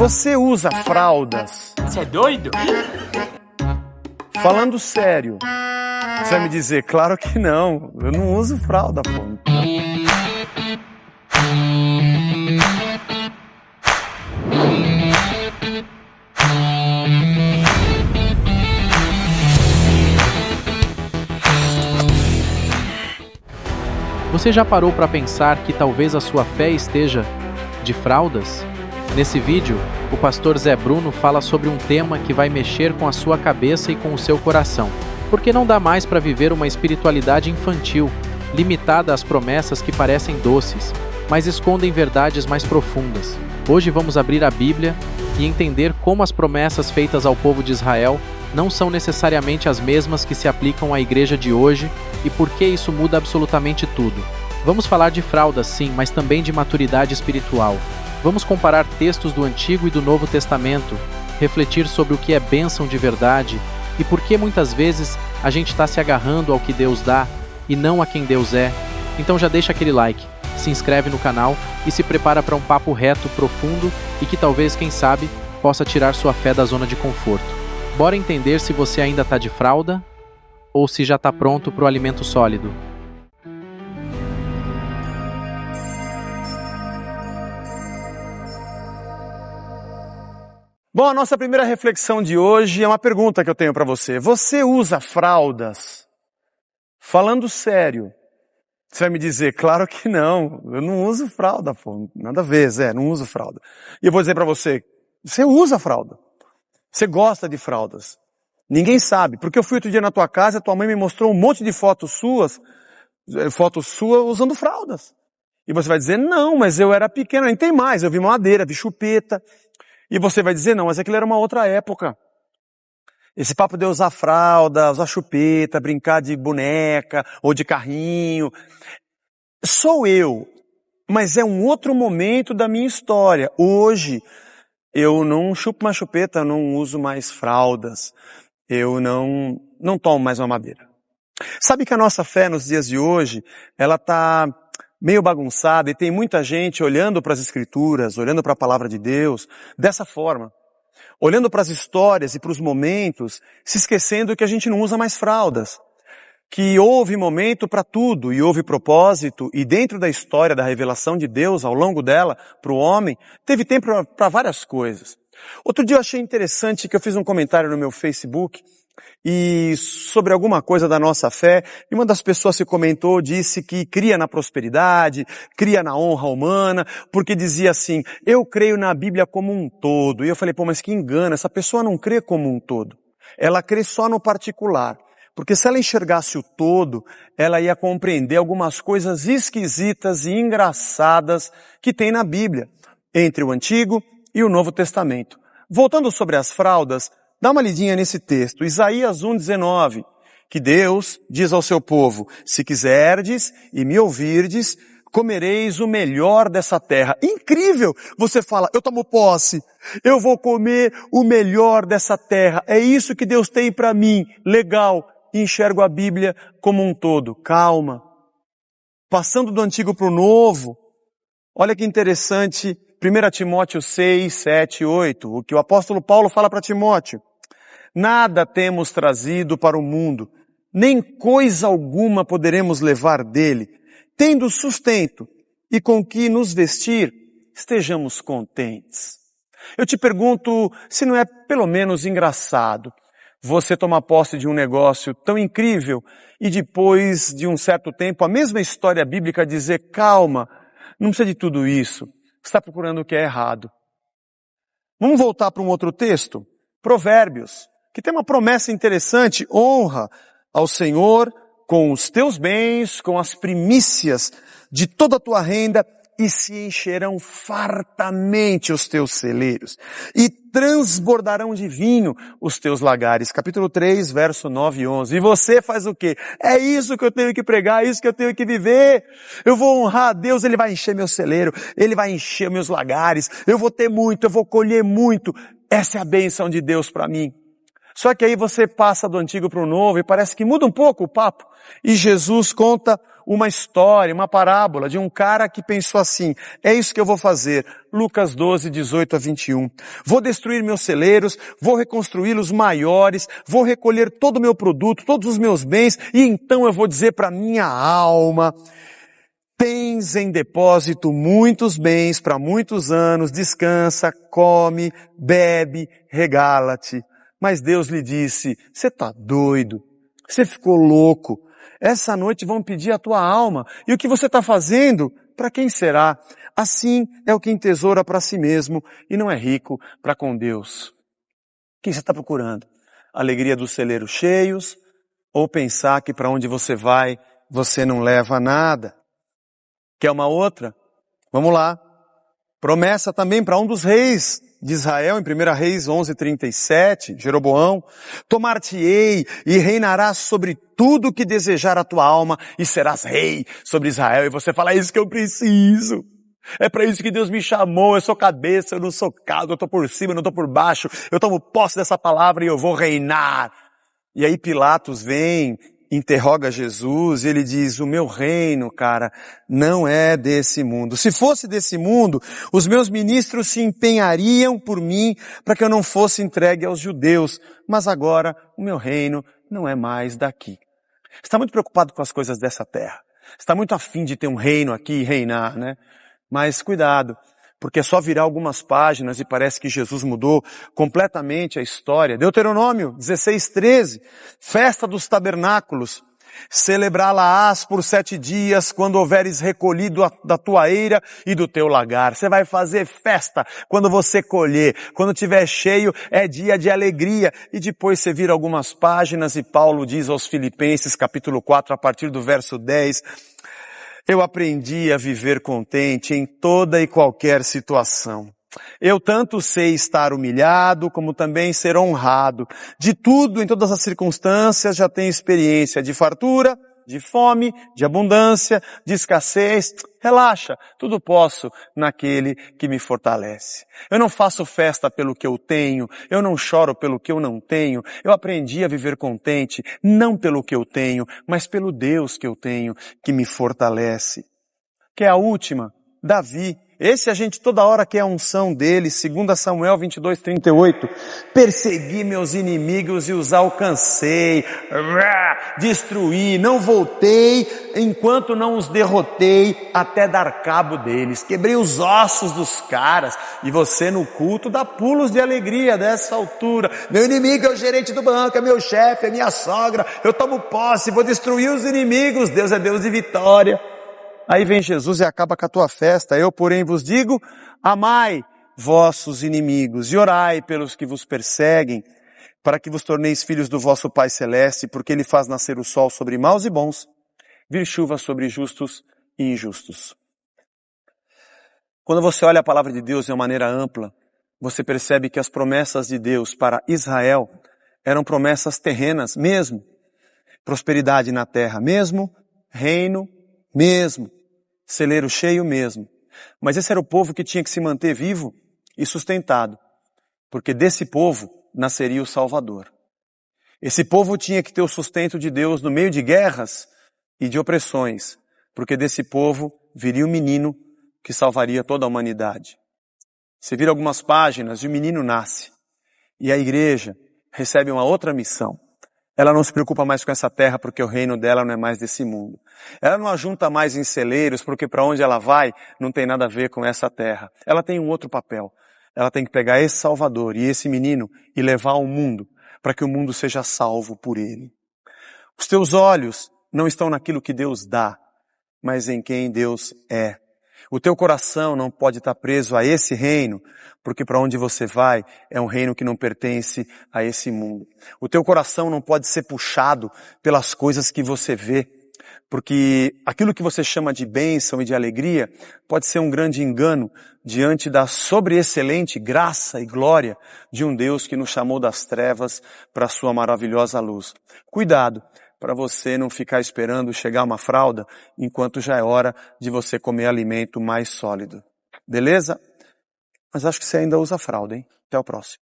Você usa fraldas? Você é doido? Falando sério, você vai me dizer, claro que não, eu não uso fralda, pô. Você já parou para pensar que talvez a sua fé esteja de fraldas? Nesse vídeo, o pastor Zé Bruno fala sobre um tema que vai mexer com a sua cabeça e com o seu coração. Porque não dá mais para viver uma espiritualidade infantil, limitada às promessas que parecem doces, mas escondem verdades mais profundas. Hoje vamos abrir a Bíblia e entender como as promessas feitas ao povo de Israel não são necessariamente as mesmas que se aplicam à igreja de hoje e por que isso muda absolutamente tudo. Vamos falar de fraldas, sim, mas também de maturidade espiritual. Vamos comparar textos do Antigo e do Novo Testamento, refletir sobre o que é bênção de verdade e por que muitas vezes a gente está se agarrando ao que Deus dá e não a quem Deus é. Então já deixa aquele like, se inscreve no canal e se prepara para um papo reto, profundo e que talvez, quem sabe, possa tirar sua fé da zona de conforto. Bora entender se você ainda está de fralda ou se já está pronto para o alimento sólido. Bom, a nossa primeira reflexão de hoje é uma pergunta que eu tenho para você. Você usa fraldas? Falando sério, você vai me dizer, claro que não, eu não uso fralda, pô, nada a ver, Zé, não uso fralda. E eu vou dizer para você, você usa fralda, você gosta de fraldas. Ninguém sabe, porque eu fui outro dia na tua casa e tua mãe me mostrou um monte de fotos suas usando fraldas. E você vai dizer, não, mas eu era pequeno, nem tem mais, eu vi mamadeira, vi chupeta. E você vai dizer, não, mas aquilo era uma outra época. Esse papo de usar fralda, usar chupeta, brincar de boneca ou de carrinho. Sou eu, mas é um outro momento da minha história. Hoje, eu não chupo mais chupeta, não uso mais fraldas. Eu não tomo mais mamadeira. Sabe que a nossa fé nos dias de hoje, ela tá meio bagunçada e tem muita gente olhando para as Escrituras, olhando para a Palavra de Deus, dessa forma. Olhando para as histórias e para os momentos, se esquecendo que a gente não usa mais fraldas. Que houve momento para tudo e houve propósito e dentro da história da revelação de Deus, ao longo dela, para o homem, teve tempo para várias coisas. Outro dia eu achei interessante que eu fiz um comentário no meu Facebook e sobre alguma coisa da nossa fé, e uma das pessoas que comentou disse que cria na prosperidade, cria na honra humana, porque dizia assim, eu creio na Bíblia como um todo. E eu falei, pô, mas que engano, essa pessoa não crê como um todo. Ela crê só no particular. Porque se ela enxergasse o todo, ela ia compreender algumas coisas esquisitas e engraçadas que tem na Bíblia, entre o Antigo e o Novo Testamento. Voltando sobre as fraldas, dá uma lidinha nesse texto, Isaías 1:19, que Deus diz ao seu povo, se quiserdes e me ouvirdes, comereis o melhor dessa terra. Incrível! Você fala, eu tomo posse, eu vou comer o melhor dessa terra. É isso que Deus tem para mim. Legal. Enxergo a Bíblia como um todo. Calma. Passando do Antigo para o Novo, olha que interessante, 1 Timóteo 6, 7, 8, o que o apóstolo Paulo fala para Timóteo. Nada temos trazido para o mundo, nem coisa alguma poderemos levar dele. Tendo sustento e com que nos vestir, estejamos contentes. Eu te pergunto se não é pelo menos engraçado você tomar posse de um negócio tão incrível e depois de um certo tempo a mesma história bíblica dizer, calma, não precisa de tudo isso, você está procurando o que é errado. Vamos voltar para um outro texto, Provérbios, que tem uma promessa interessante, honra ao Senhor com os teus bens, com as primícias de toda a tua renda, e se encherão fartamente os teus celeiros, e transbordarão de vinho os teus lagares. Capítulo 3, verso 9 e 11. E você faz o quê? É isso que eu tenho que pregar, é isso que eu tenho que viver. Eu vou honrar a Deus, Ele vai encher meu celeiro, Ele vai encher meus lagares, eu vou ter muito, eu vou colher muito. Essa é a bênção de Deus para mim. Só que aí você passa do Antigo para o Novo e parece que muda um pouco o papo. E Jesus conta uma história, uma parábola de um cara que pensou assim: é isso que eu vou fazer. Lucas 12, 18 a 21. Vou destruir meus celeiros, vou reconstruí-los maiores, vou recolher todo o meu produto, todos os meus bens, e então eu vou dizer para minha alma: tens em depósito muitos bens para muitos anos, descansa, come, bebe, regala-te. Mas Deus lhe disse: você está doido? Você ficou louco? Essa noite vão pedir a tua alma. E o que você está fazendo? Para quem será? Assim é o que entesoura para si mesmo e não é rico para com Deus. O que você está procurando? Alegria dos celeiros cheios? Ou pensar que para onde você vai, você não leva nada? Quer uma outra? Vamos lá. Promessa também para um dos reis de Israel, em 1 Reis 11:37, Jeroboão: tomar-te-ei e reinarás sobre tudo que desejar a tua alma e serás rei sobre Israel. E você fala: é isso que eu preciso. É para isso que Deus me chamou. Eu sou cabeça, eu não sou cauda, eu estou por cima, eu não estou por baixo. Eu tomo posse dessa palavra e eu vou reinar. E aí Pilatos vem, interroga Jesus e ele diz: o meu reino, cara, não é desse mundo. Se fosse desse mundo, os meus ministros se empenhariam por mim para que eu não fosse entregue aos judeus. Mas agora o meu reino não é mais daqui. Você está muito preocupado com as coisas dessa terra. Você está muito afim de ter um reino aqui e reinar, né? Mas cuidado, porque é só virar algumas páginas e parece que Jesus mudou completamente a história. Deuteronômio 16:13, festa dos tabernáculos. Celebrá-la-ás por 7 dias, quando houveres recolhido da tua eira e do teu lagar. Você vai fazer festa quando você colher. Quando tiver cheio, é dia de alegria. E depois você vira algumas páginas e Paulo diz aos Filipenses, capítulo 4, a partir do verso 10, eu aprendi a viver contente em toda e qualquer situação. Eu tanto sei estar humilhado, como também ser honrado. De tudo, em todas as circunstâncias, já tenho experiência de fartura, de fome, de abundância, de escassez. Relaxa, tudo posso naquele que me fortalece. Eu não faço festa pelo que eu tenho, eu não choro pelo que eu não tenho. Eu aprendi a viver contente, não pelo que eu tenho, mas pelo Deus que eu tenho, que me fortalece. Que é a última, Davi. Esse a gente toda hora quer a unção dele, 2 Samuel 22:38. Persegui meus inimigos e os alcancei, destruí, não voltei enquanto não os derrotei até dar cabo deles. Quebrei os ossos dos caras. E você no culto dá pulos de alegria dessa altura. Meu inimigo é o gerente do banco, é meu chefe, é minha sogra. Eu tomo posse, vou destruir os inimigos. Deus é Deus de vitória. Aí vem Jesus e acaba com a tua festa. Eu, porém, vos digo: amai vossos inimigos e orai pelos que vos perseguem, para que vos torneis filhos do vosso Pai Celeste, porque Ele faz nascer o sol sobre maus e bons, vir chuva sobre justos e injustos. Quando você olha a palavra de Deus de uma maneira ampla, você percebe que as promessas de Deus para Israel eram promessas terrenas mesmo. Prosperidade na terra mesmo, reino mesmo, celeiro cheio mesmo. Mas esse era o povo que tinha que se manter vivo e sustentado, porque desse povo nasceria o Salvador. Esse povo tinha que ter o sustento de Deus no meio de guerras e de opressões, porque desse povo viria o menino que salvaria toda a humanidade. Você vira algumas páginas e o menino nasce. E a igreja recebe uma outra missão. Ela não se preocupa mais com essa terra porque o reino dela não é mais desse mundo. Ela não ajunta mais em celeiros porque para onde ela vai não tem nada a ver com essa terra. Ela tem um outro papel. Ela tem que pegar esse Salvador e esse menino e levar ao mundo para que o mundo seja salvo por ele. Os teus olhos não estão naquilo que Deus dá, mas em quem Deus é. O teu coração não pode estar preso a esse reino, porque para onde você vai é um reino que não pertence a esse mundo. O teu coração não pode ser puxado pelas coisas que você vê, porque aquilo que você chama de bênção e de alegria pode ser um grande engano diante da sobreexcelente graça e glória de um Deus que nos chamou das trevas para a sua maravilhosa luz. Cuidado para você não ficar esperando chegar uma fralda, enquanto já é hora de você comer alimento mais sólido. Beleza? Mas acho que você ainda usa fralda, hein? Até o próximo.